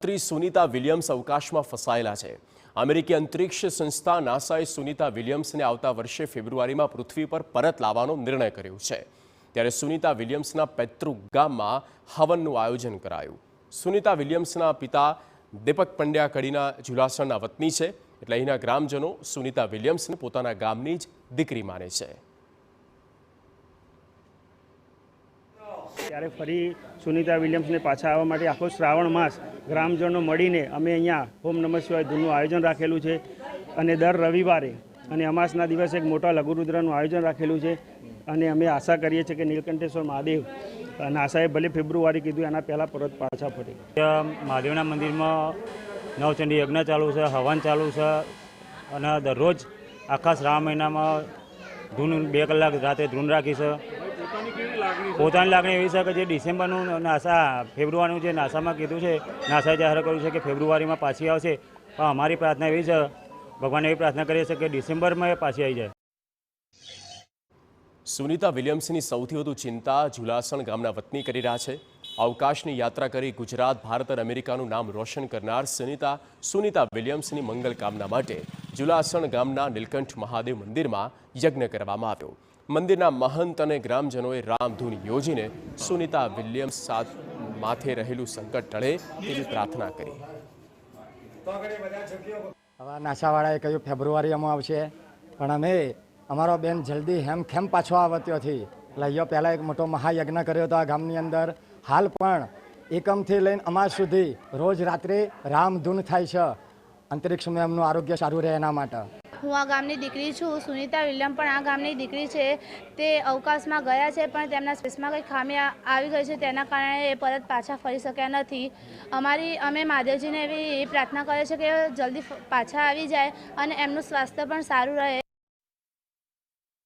Sunita Williams અવકાશમાં ફસાયેલા છે। અમેરિકી અંતરિક્ષ સંસ્થા નાસાએ સુનિતા વિલિયમ્સને આવતા વર્ષે ફેબ્રુઆરીમાં પૃથ્વી પર પરત લાવવાનો નિર્ણય કર્યો છે। ત્યારે સુનિતા વિલિયમ્સના પૈતૃક ગામમાં હવનનું આયોજન કરાયું। સુનિતા વિલિયમ્સના પિતા દીપક પંડ્યા કડીના ઝુલાસણના વતની છે, એટલે અહીંના ગ્રામજનો સુનિતા વિલિયમ્સને પોતાના ગામની જ દીકરી માને છે। ત્યારે ફરી સુનિતા વિલિયમ્સને પાછા આવવા માટે આખો શ્રાવણ માસ ગ્રામજનો મળીને અમે અહીંયા ઓમ નમઃ શિવાય ધૂનનું આયોજન રાખેલું છે અને દર રવિવારે અને અમાસના દિવસે એક મોટા લઘુરુદ્રનું આયોજન રાખેલું છે અને અમે આશા કરીએ છીએ કે નીલકંઠેશ્વર મહાદેવ નાસાએ ભલે ફેબ્રુઆરી કીધું એના પહેલાં પરત પાછા ફરે। મહાદેવના મંદિરમાં નવચંડી યજ્ઞ ચાલુ છે, હવન ચાલુ છે અને દરરોજ આખા શ્રાવણ મહિનામાં ધૂન 2 કલાક રાતે ધૂન રાખી છે। પોતાની લાગણી એવી છે કે જે ડિસેમ્બરનું નાસા ફેબ્રુઆરીનું જે નાસામાં કીધું છે, નાસાએ જાહેર કર્યું છે કે ફેબ્રુઆરીમાં પાછી આવશે, પણ અમારી પ્રાર્થના એવી છે, ભગવાન એવી પ્રાર્થના કરીએ છીએ કે ડિસેમ્બરમાં એ પાછી આવી જાય। સુનિતા વિલિયમ્સની સૌથી વધુ ચિંતા ઝુલાસણ ગામના વતની કરી રહ્યા છે। અવકાશની યાત્રા કરી ગુજરાત, ભારત અને અમેરિકાનું નામ રોશન કરનાર સુનિતા વિલિયમ્સની મંગલ કામના માટે ઝુલાસણ ગામના નીલકંઠ મહાદેવ મંદિરમાં યજ્ઞ કરવામાં આવ્યો। મંદિરના મહંત અને ગ્રામજનોએ રામધૂન યોજીને સુનિતા વિલિયમ્સ માથે રહેલું સંકટ ટળે તેવી પ્રાર્થના કરી। હવે નાસાવાળાએ કહ્યું ફેબ્રુઆરીમાં આવશે, પણ અમે અમારો બેન જલ્દી હેમ પાછો આવત્યોથી એટલે અહીંયા પહેલાં એક મોટો મહાયજ્ઞ કર્યો હતો આ ગામની અંદર। હાલ પણ એકમથી લઈને અમાસ સુધી રોજ રાત્રે રામધૂન થાય છે, અંતરિક્ષમાં એમનું આરોગ્ય સારું રહે એના માટે। હું આ ગામની દીકરી છું। સુનિતા વિલિયમ પણ આ ગામની દીકરી છે। તે અવકાશમાં ગયા છે, પણ તેમના સ્પેસમાં કંઈ ખામી આવી ગઈ છે, તેના કારણે એ પરત પાછા ફરી શક્યા નથી। અમે મહાદેવજીને એવી પ્રાર્થના કરીએ છીએ કે જલ્દી પાછા આવી જાય અને એમનું સ્વાસ્થ્ય પણ સારું રહે।